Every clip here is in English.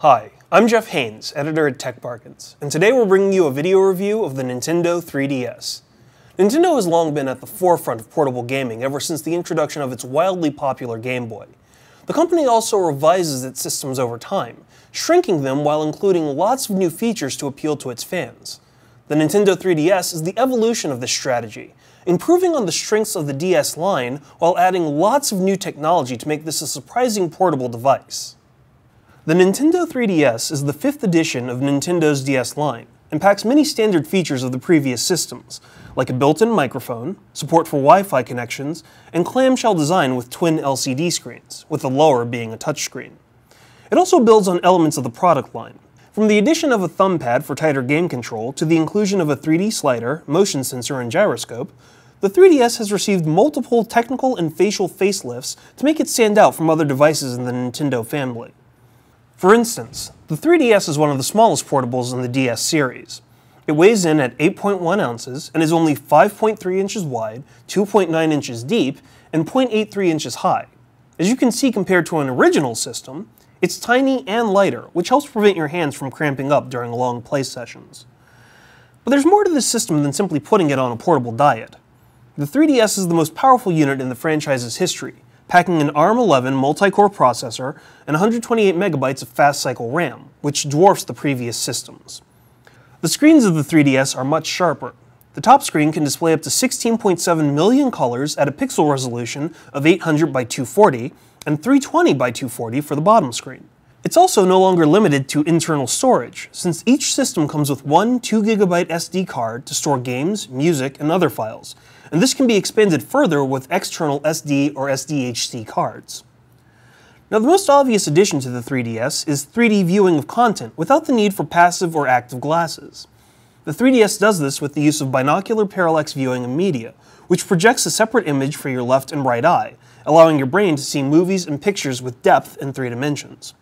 Hi, I'm Jeff Haynes, editor at Tech Bargains, and today we're bringing you a video review of the Nintendo 3DS. Nintendo has long been at the forefront of portable gaming ever since the introduction of its wildly popular Game Boy. The company also revises its systems over time, shrinking them while including lots of new features to appeal to its fans. The Nintendo 3DS is the evolution of this strategy, improving on the strengths of the DS line while adding lots of new technology to make this a surprising portable device. The Nintendo 3DS is the 5th edition of Nintendo's DS line, and packs many standard features of the previous systems, like a built-in microphone, support for Wi-Fi connections, and clamshell design with twin LCD screens, with the lower being a touchscreen. It also builds on elements of the product line, from the addition of a thumb pad for tighter game control to the inclusion of a 3D slider, motion sensor, and gyroscope. The 3DS has received multiple technical and facial facelifts to make it stand out from other devices in the Nintendo family. For instance, the 3DS is one of the smallest portables in the DS series. It weighs in at 8.1 ounces and is only 5.3 inches wide, 2.9 inches deep, and 0.83 inches high. As you can see compared to an original system, it's tiny and lighter, which helps prevent your hands from cramping up during long play sessions. But there's more to this system than simply putting it on a portable diet. The 3DS is the most powerful unit in the franchise's history, packing an ARM11 multi-core processor and 128 megabytes of fast cycle RAM, which dwarfs the previous systems. The screens of the 3DS are much sharper. The top screen can display up to 16.7 million colors at a pixel resolution of 800 by 240 and 320 by 240 for the bottom screen. It's also no longer limited to internal storage, since each system comes with one 2GB SD card to store games, music, and other files, and this can be expanded further with external SD or SDHC cards. Now, the most obvious addition to the 3DS is 3D viewing of content without the need for passive or active glasses. The 3DS does this with the use of binocular parallax viewing of media, which projects a separate image for your left and right eye, allowing your brain to see movies and pictures with depth in 3 dimensions.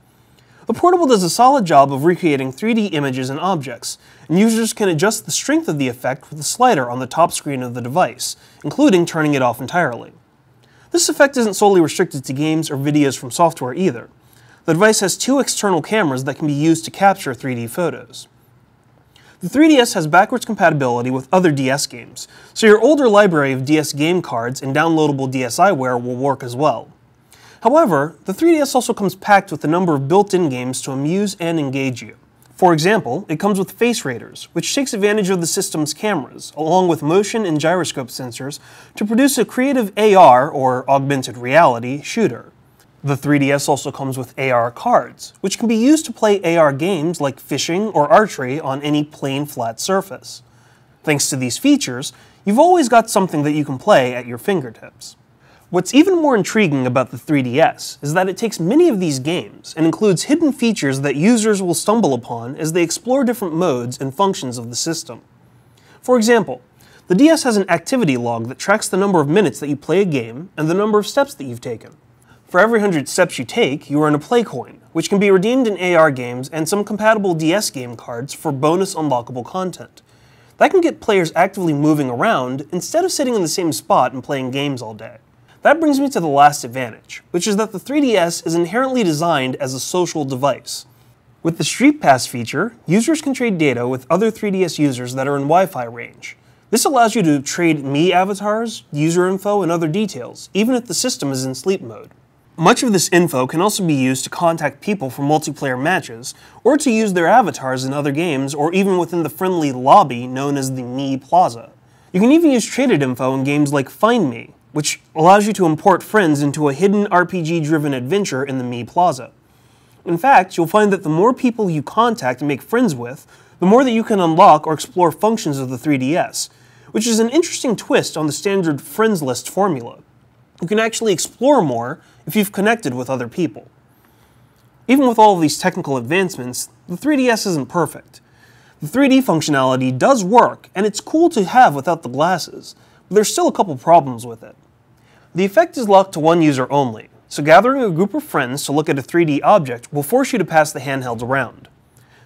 The portable does a solid job of recreating 3D images and objects, and users can adjust the strength of the effect with a slider on the top screen of the device, including turning it off entirely. This effect isn't solely restricted to games or videos from software either. The device has 2 external cameras that can be used to capture 3D photos. The 3DS has backwards compatibility with other DS games, so your older library of DS game cards and downloadable DSiWare will work as well. However, the 3DS also comes packed with a number of built-in games to amuse and engage you. For example, it comes with Face Raiders, which takes advantage of the system's cameras, along with motion and gyroscope sensors, to produce a creative AR, or augmented reality, shooter. The 3DS also comes with AR cards, which can be used to play AR games like fishing or archery on any plain, flat surface. Thanks to these features, you've always got something that you can play at your fingertips. What's even more intriguing about the 3DS is that it takes many of these games and includes hidden features that users will stumble upon as they explore different modes and functions of the system. For example, the DS has an activity log that tracks the number of minutes that you play a game and the number of steps that you've taken. For every 100 steps you take, you earn a play coin, which can be redeemed in AR games and some compatible DS game cards for bonus unlockable content. That can get players actively moving around instead of sitting in the same spot and playing games all day. That brings me to the last advantage, which is that the 3DS is inherently designed as a social device. With the Street Pass feature, users can trade data with other 3DS users that are in Wi-Fi range. This allows you to trade Me avatars, user info, and other details, even if the system is in sleep mode. Much of this info can also be used to contact people for multiplayer matches, or to use their avatars in other games, or even within the friendly lobby known as the Me Plaza. You can even use traded info in games like Find Me, which allows you to import friends into a hidden RPG-driven adventure in the Me Plaza. In fact, you'll find that the more people you contact and make friends with, the more that you can unlock or explore functions of the 3DS, which is an interesting twist on the standard friends list formula. You can actually explore more if you've connected with other people. Even with all of these technical advancements, the 3DS isn't perfect. The 3D functionality does work, and it's cool to have without the glasses, but there's still a couple problems with it. The effect is locked to one user only, so gathering a group of friends to look at a 3D object will force you to pass the handheld around.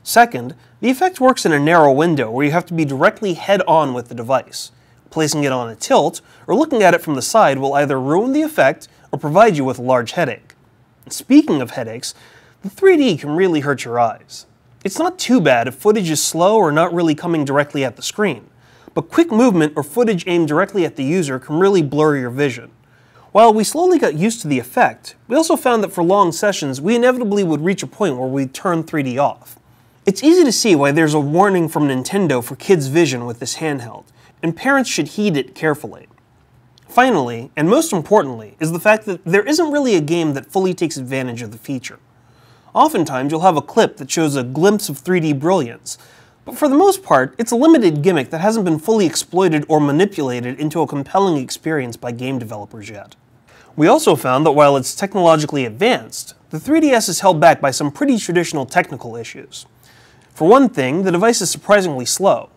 Second, the effect works in a narrow window where you have to be directly head-on with the device. Placing it on a tilt, or looking at it from the side will either ruin the effect or provide you with a large headache. Speaking of headaches, The 3D can really hurt your eyes. It's not too bad if footage is slow or not really coming directly at the screen, but quick movement or footage aimed directly at the user can really blur your vision. While we slowly got used to the effect, we also found that for long sessions we inevitably would reach a point where we'd turn 3D off. It's easy to see why there's a warning from Nintendo for kids' vision with this handheld, and parents should heed it carefully. Finally, and most importantly, is the fact that there isn't really a game that fully takes advantage of the feature. Oftentimes you'll have a clip that shows a glimpse of 3D brilliance, but for the most part, it's a limited gimmick that hasn't been fully exploited or manipulated into a compelling experience by game developers yet. We also found that while it's technologically advanced, the 3DS is held back by some pretty traditional technical issues. For one thing, the device is surprisingly slow.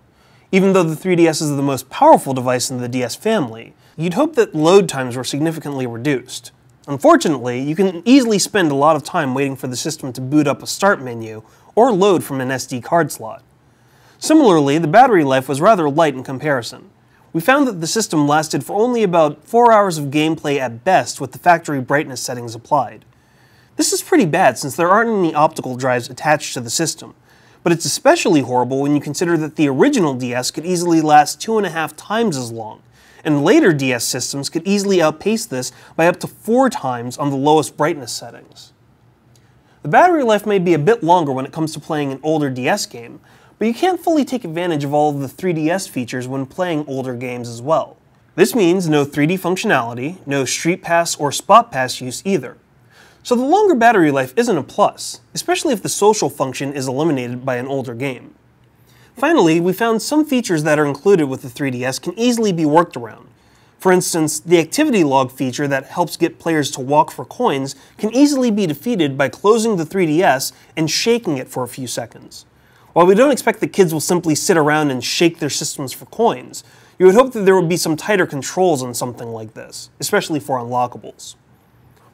Even though the 3DS is the most powerful device in the DS family, you'd hope that load times were significantly reduced. Unfortunately, you can easily spend a lot of time waiting for the system to boot up a start menu or load from an SD card slot. Similarly, the battery life was rather light in comparison. We found that the system lasted for only about 4 hours of gameplay at best with the factory brightness settings applied. This is pretty bad since there aren't any optical drives attached to the system, but it's especially horrible when you consider that the original DS could easily last 2.5 times as long, and later DS systems could easily outpace this by up to 4 times on the lowest brightness settings. The battery life may be a bit longer when it comes to playing an older DS game, but you can't fully take advantage of all of the 3DS features when playing older games as well. This means no 3D functionality, no Street Pass or Spot Pass use either. So the longer battery life isn't a plus, especially if the social function is eliminated by an older game. Finally, we found some features that are included with the 3DS can easily be worked around. For instance, the activity log feature that helps get players to walk for coins can easily be defeated by closing the 3DS and shaking it for a few seconds. While we don't expect that kids will simply sit around and shake their systems for coins, you would hope that there would be some tighter controls on something like this, especially for unlockables.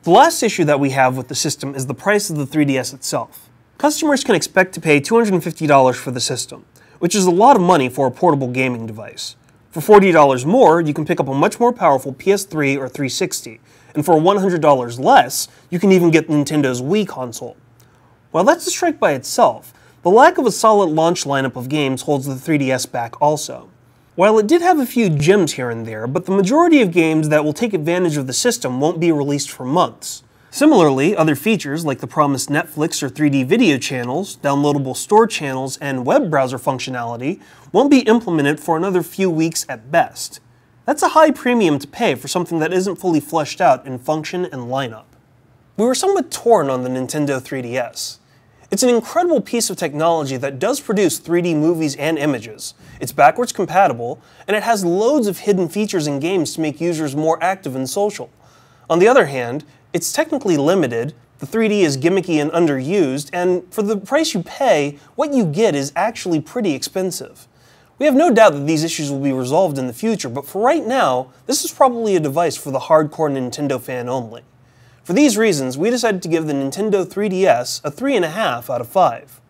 The last issue that we have with the system is the price of the 3DS itself. Customers can expect to pay $250 for the system, which is a lot of money for a portable gaming device. For $40 more, you can pick up a much more powerful PS3 or 360, and for $100 less, you can even get Nintendo's Wii console. While that's a strike by itself, the lack of a solid launch lineup of games holds the 3DS back also. While it did have a few gems here and there, but the majority of games that will take advantage of the system won't be released for months. Similarly, other features like the promised Netflix or 3D video channels, downloadable store channels, and web browser functionality won't be implemented for another few weeks at best. That's a high premium to pay for something that isn't fully fleshed out in function and lineup. We were somewhat torn on the Nintendo 3DS. It's an incredible piece of technology that does produce 3D movies and images. It's backwards compatible, and it has loads of hidden features in games to make users more active and social. On the other hand, it's technically limited, the 3D is gimmicky and underused, and for the price you pay, what you get is actually pretty expensive. We have no doubt that these issues will be resolved in the future, but for right now, this is probably a device for the hardcore Nintendo fan only. For these reasons, we decided to give the Nintendo 3DS a 3.5 out of 5.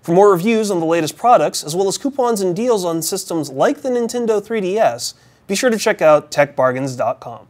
For more reviews on the latest products, as well as coupons and deals on systems like the Nintendo 3DS, be sure to check out techbargains.com.